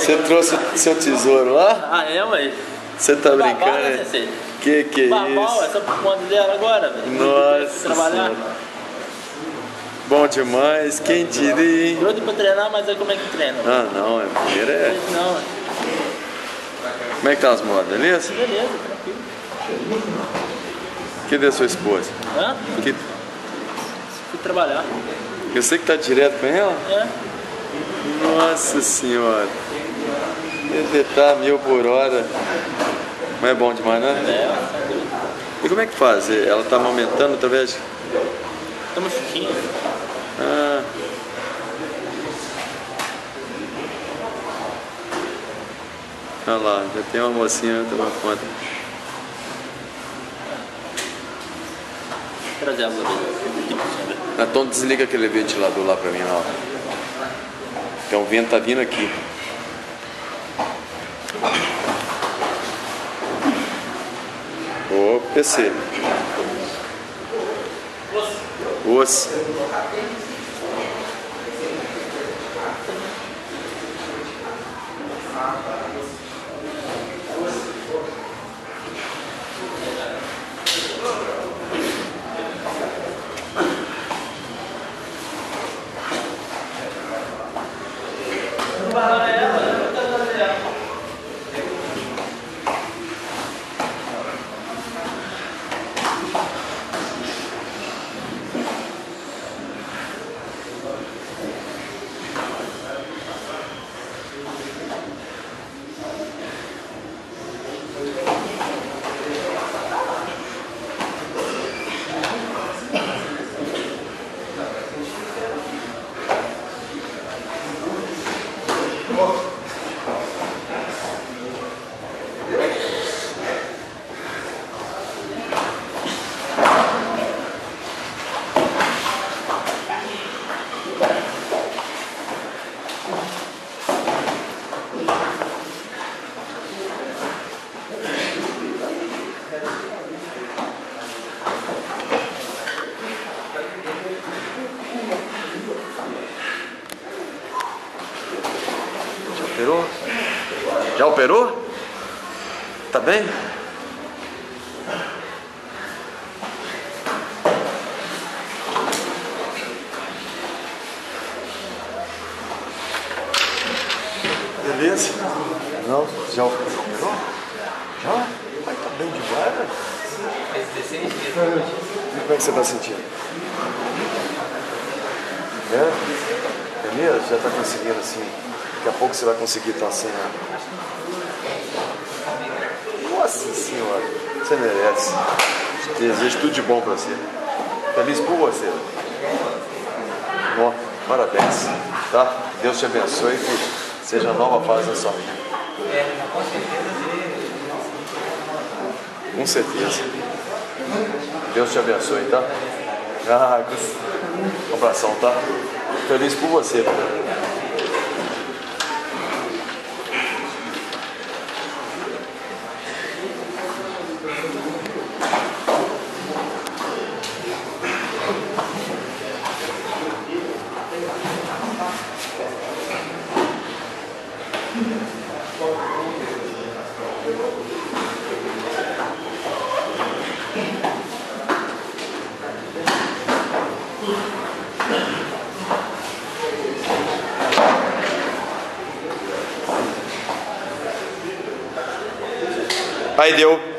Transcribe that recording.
Você trouxe o seu tesouro lá? Ah, é, ué? Você tá brincando, Babau, né, né? Sensei? Que Babau, isso? é só por conta dela agora, velho. Nossa Trabalhar. Senhora. Bom demais, quem diria? Doido pra treinar, mas aí como é que treina? Ah, não, é primeiro é. Não, Como é que tá as modas, beleza? beleza, tranquilo. Cadê a sua esposa? Hã? Que... Fui trabalhar. Eu sei que tá direto com ela? É? Nossa Senhora. Ele tá 1000 por hora. Mas é bom demais, né? É, E como é que faz? Ela tá amamentando através de... toma chiquinho. Ah. Olha lá, já tem uma mocinha tomando conta. Trazer água dele. Então desliga aquele ventilador lá pra mim, ó. Então o vento tá vindo aqui. Ô, PC. Osso. Operou? Já operou? Tá bem? Beleza? Não, já operou? Já? Mas tá bem demais, velho. Faz 16 dias. E como é que você tá sentindo? É mesmo? Já tá conseguindo assim? Daqui a pouco você vai conseguir estar sem a... Nossa Senhora, você merece. Desejo tudo de bom pra você. Feliz por você. Bom, parabéns, tá? Deus te abençoe e que seja a nova fase da sua vida. Com certeza. Deus te abençoe, tá? Um abração, tá? Feliz por você. Aí deu.